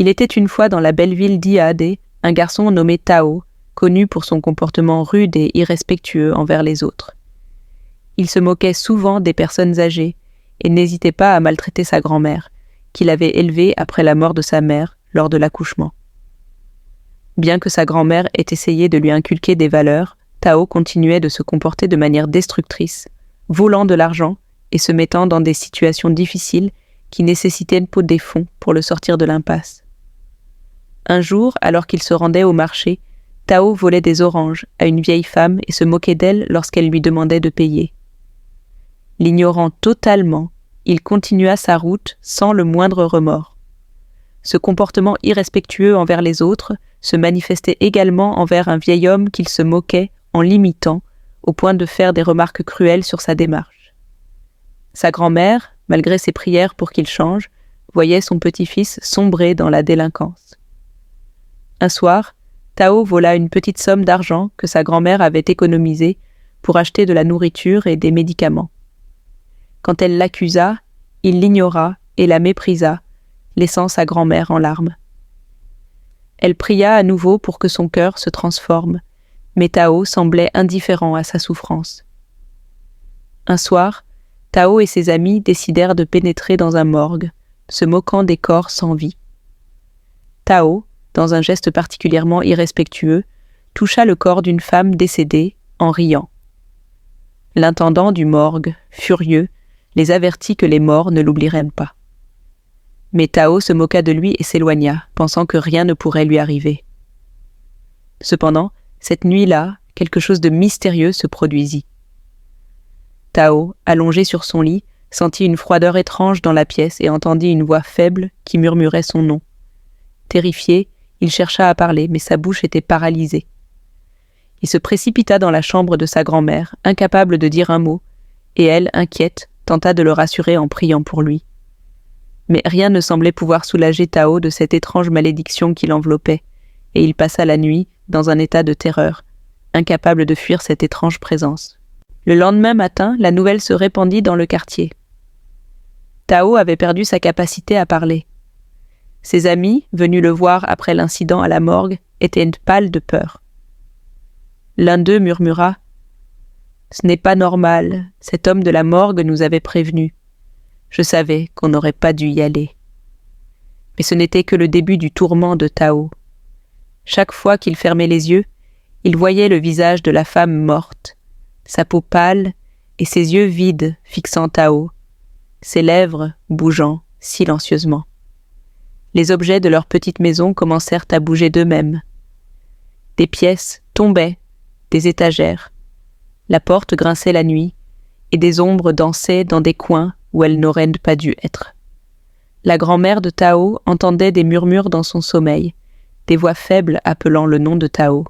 Il était une fois dans la belle ville d'Iade un garçon nommé Tao, connu pour son comportement rude et irrespectueux envers les autres. Il se moquait souvent des personnes âgées et n'hésitait pas à maltraiter sa grand-mère, qu'il avait élevée après la mort de sa mère lors de l'accouchement. Bien que sa grand-mère ait essayé de lui inculquer des valeurs, Tao continuait de se comporter de manière destructrice, volant de l'argent et se mettant dans des situations difficiles qui nécessitaient des fonds pour le sortir de l'impasse. Un jour, alors qu'il se rendait au marché, Tao volait des oranges à une vieille femme et se moquait d'elle lorsqu'elle lui demandait de payer. L'ignorant totalement, il continua sa route sans le moindre remords. Ce comportement irrespectueux envers les autres se manifestait également envers un vieil homme qu'il se moquait en l'imitant, au point de faire des remarques cruelles sur sa démarche. Sa grand-mère, malgré ses prières pour qu'il change, voyait son petit-fils sombrer dans la délinquance. Un soir, Tao vola une petite somme d'argent que sa grand-mère avait économisée pour acheter de la nourriture et des médicaments. Quand elle l'accusa, il l'ignora et la méprisa, laissant sa grand-mère en larmes. Elle pria à nouveau pour que son cœur se transforme, mais Tao semblait indifférent à sa souffrance. Un soir, Tao et ses amis décidèrent de pénétrer dans un morgue, se moquant des corps sans vie. Tao, dans un geste particulièrement irrespectueux, toucha le corps d'une femme décédée en riant. L'intendant du morgue, furieux, les avertit que les morts ne l'oublieraient pas. Mais Tao se moqua de lui et s'éloigna, pensant que rien ne pourrait lui arriver. Cependant, cette nuit-là, quelque chose de mystérieux se produisit. Tao, allongé sur son lit, sentit une froideur étrange dans la pièce et entendit une voix faible qui murmurait son nom. Terrifié, il chercha à parler, mais sa bouche était paralysée. Il se précipita dans la chambre de sa grand-mère, incapable de dire un mot, et elle, inquiète, tenta de le rassurer en priant pour lui. Mais rien ne semblait pouvoir soulager Tao de cette étrange malédiction qui l'enveloppait, et il passa la nuit dans un état de terreur, incapable de fuir cette étrange présence. Le lendemain matin, la nouvelle se répandit dans le quartier. Tao avait perdu sa capacité à parler. Ses amis, venus le voir après l'incident à la morgue, étaient pâles de peur. L'un d'eux murmura « Ce n'est pas normal, cet homme de la morgue nous avait prévenus. Je savais qu'on n'aurait pas dû y aller. » Mais ce n'était que le début du tourment de Tao. Chaque fois qu'il fermait les yeux, il voyait le visage de la femme morte, sa peau pâle et ses yeux vides fixant Tao, ses lèvres bougeant silencieusement. Les objets de leur petite maison commencèrent à bouger d'eux-mêmes. Des pièces tombaient, des étagères. La porte grinçait la nuit, et des ombres dansaient dans des coins où elles n'auraient pas dû être. La grand-mère de Tao entendait des murmures dans son sommeil, des voix faibles appelant le nom de Tao.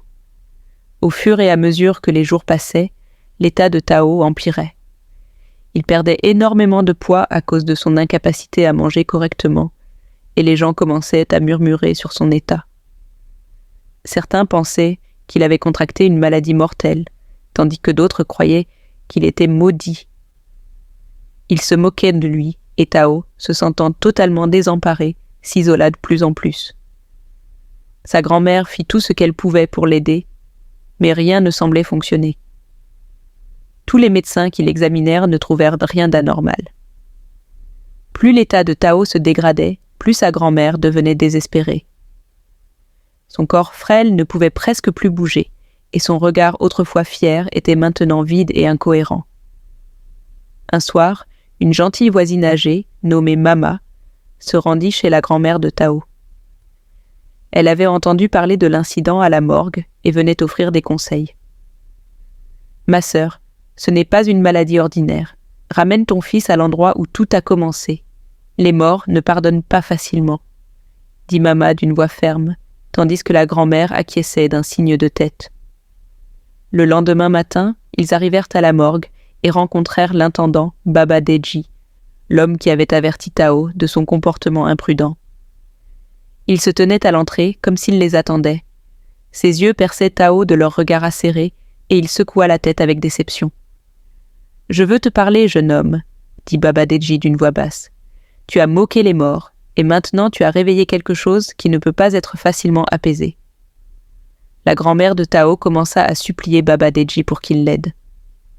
Au fur et à mesure que les jours passaient, l'état de Tao empirait. Il perdait énormément de poids à cause de son incapacité à manger correctement, et les gens commençaient à murmurer sur son état. Certains pensaient qu'il avait contracté une maladie mortelle, tandis que d'autres croyaient qu'il était maudit. Ils se moquaient de lui, et Tao, se sentant totalement désemparé, s'isola de plus en plus. Sa grand-mère fit tout ce qu'elle pouvait pour l'aider, mais rien ne semblait fonctionner. Tous les médecins qui l'examinèrent ne trouvèrent rien d'anormal. Plus l'état de Tao se dégradait, plus sa grand-mère devenait désespérée. Son corps frêle ne pouvait presque plus bouger, et son regard autrefois fier était maintenant vide et incohérent. Un soir, une gentille voisine âgée, nommée Mama, se rendit chez la grand-mère de Tao. Elle avait entendu parler de l'incident à la morgue et venait offrir des conseils. « Ma sœur, ce n'est pas une maladie ordinaire. Ramène ton fils à l'endroit où tout a commencé. Les morts ne pardonnent pas facilement, » dit Mama d'une voix ferme, tandis que la grand-mère acquiesçait d'un signe de tête. Le lendemain matin, ils arrivèrent à la morgue et rencontrèrent l'intendant Baba Deji, l'homme qui avait averti Tao de son comportement imprudent. Il se tenait à l'entrée comme s'il les attendait. Ses yeux perçaient Tao de leur regard acéré et il secoua la tête avec déception. « Je veux te parler, jeune homme, » dit Baba Deji d'une voix basse. « Tu as moqué les morts et maintenant tu as réveillé quelque chose qui ne peut pas être facilement apaisé. » La grand-mère de Tao commença à supplier Baba Deji pour qu'il l'aide.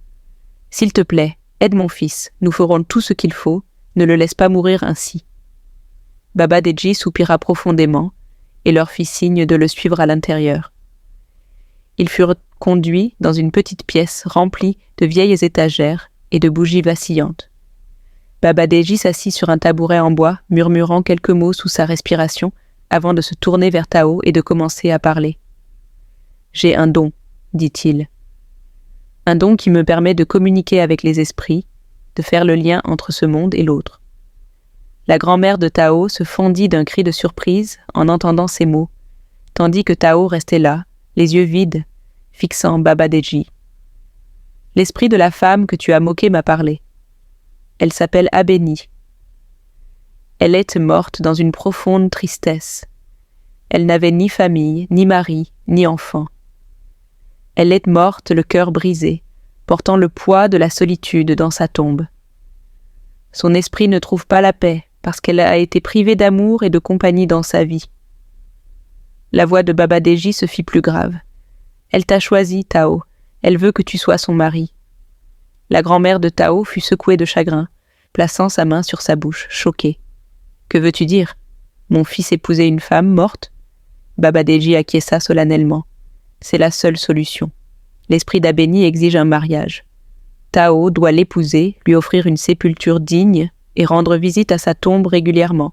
« S'il te plaît, aide mon fils, nous ferons tout ce qu'il faut, ne le laisse pas mourir ainsi. » Baba Deji soupira profondément et leur fit signe de le suivre à l'intérieur. Ils furent conduits dans une petite pièce remplie de vieilles étagères et de bougies vacillantes. Baba Deji s'assit sur un tabouret en bois, murmurant quelques mots sous sa respiration avant de se tourner vers Tao et de commencer à parler. « J'ai un don, dit-il. Un don qui me permet de communiquer avec les esprits, de faire le lien entre ce monde et l'autre. » La grand-mère de Tao se fendit d'un cri de surprise en entendant ces mots, tandis que Tao restait là, les yeux vides, fixant Baba Deji. « L'esprit de la femme que tu as moquée m'a parlé. Elle s'appelle Abeni. Elle est morte dans une profonde tristesse. Elle n'avait ni famille, ni mari, ni enfant. Elle est morte le cœur brisé, portant le poids de la solitude dans sa tombe. Son esprit ne trouve pas la paix parce qu'elle a été privée d'amour et de compagnie dans sa vie. » La voix de Baba Deji se fit plus grave. « Elle t'a choisi, Tao. Elle veut que tu sois son mari. » La grand-mère de Tao fut secouée de chagrin, plaçant sa main sur sa bouche, choquée. « Que veux-tu dire? Mon fils épousait une femme morte ?» Baba Deji acquiesça solennellement. « C'est la seule solution. L'esprit d'Abeni exige un mariage. Tao doit l'épouser, lui offrir une sépulture digne et rendre visite à sa tombe régulièrement,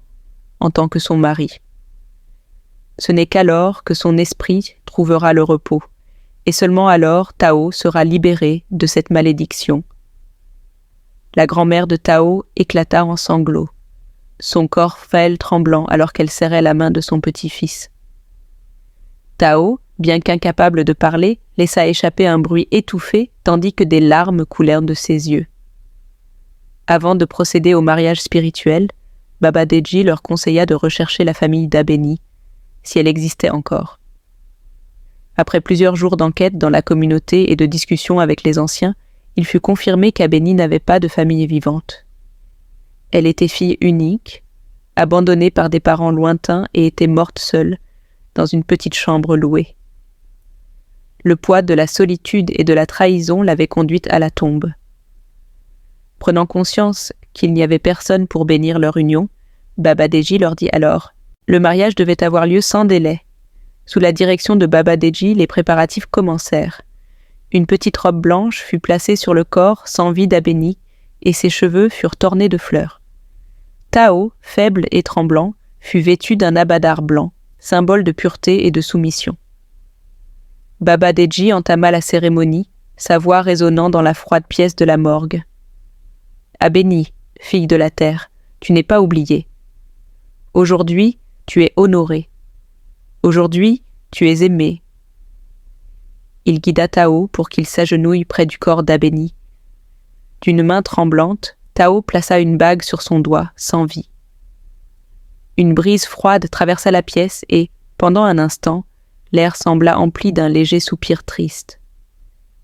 en tant que son mari. Ce n'est qu'alors que son esprit trouvera le repos, et seulement alors Tao sera libéré de cette malédiction. » La grand-mère de Tao éclata en sanglots, son corps frêle tremblant alors qu'elle serrait la main de son petit-fils. Tao, bien qu'incapable de parler, laissa échapper un bruit étouffé tandis que des larmes coulèrent de ses yeux. Avant de procéder au mariage spirituel, Baba Deji leur conseilla de rechercher la famille d'Abeni, si elle existait encore. Après plusieurs jours d'enquête dans la communauté et de discussions avec les anciens, il fut confirmé qu'Abeni n'avait pas de famille vivante. Elle était fille unique, abandonnée par des parents lointains et était morte seule, dans une petite chambre louée. Le poids de la solitude et de la trahison l'avait conduite à la tombe. Prenant conscience qu'il n'y avait personne pour bénir leur union, Baba Deji leur dit alors « Le mariage devait avoir lieu sans délai. » Sous la direction de Baba Deji, les préparatifs commencèrent. Une petite robe blanche fut placée sur le corps sans vie d'Abeni et ses cheveux furent ornés de fleurs. Tao, faible et tremblant, fut vêtu d'un abadar blanc, symbole de pureté et de soumission. Baba Deji entama la cérémonie, sa voix résonnant dans la froide pièce de la morgue. « Abeni, fille de la terre, tu n'es pas oubliée. Aujourd'hui, tu es honorée. Aujourd'hui, tu es aimée. » Il guida Tao pour qu'il s'agenouille près du corps d'Abeni. D'une main tremblante, Tao plaça une bague sur son doigt, sans vie. Une brise froide traversa la pièce et, pendant un instant, l'air sembla empli d'un léger soupir triste.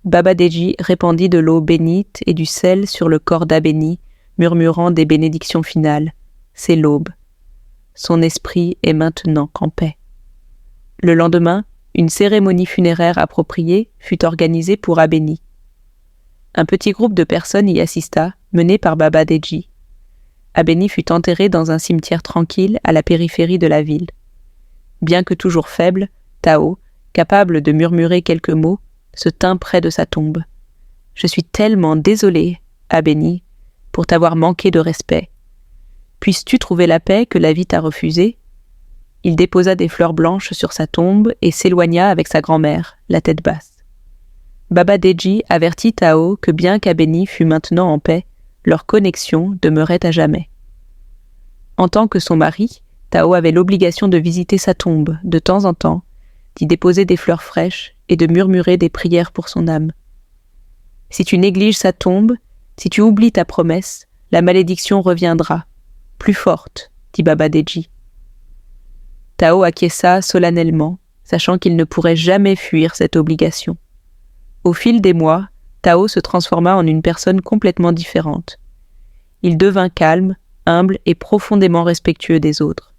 Baba Deji répandit de l'eau bénite et du sel sur le corps d'Abeni, murmurant des bénédictions finales. C'est l'aube. Son esprit est maintenant en paix. Le lendemain, une cérémonie funéraire appropriée fut organisée pour Abeni. Un petit groupe de personnes y assista, mené par Baba Deji. Abeni fut enterré dans un cimetière tranquille à la périphérie de la ville. Bien que toujours faible, Tao, capable de murmurer quelques mots, se tint près de sa tombe. « Je suis tellement désolé, Abeni, pour t'avoir manqué de respect. Puisses-tu trouver la paix que la vie t'a refusée ?» Il déposa des fleurs blanches sur sa tombe et s'éloigna avec sa grand-mère, la tête basse. Baba Deji avertit Tao que bien qu'Abeni fût maintenant en paix, leur connexion demeurait à jamais. En tant que son mari, Tao avait l'obligation de visiter sa tombe de temps en temps, d'y déposer des fleurs fraîches et de murmurer des prières pour son âme. « Si tu négliges sa tombe, si tu oublies ta promesse, la malédiction reviendra, plus forte, dit Baba Deji. » Tao acquiesça solennellement, sachant qu'il ne pourrait jamais fuir cette obligation. Au fil des mois, Tao se transforma en une personne complètement différente. Il devint calme, humble et profondément respectueux des autres.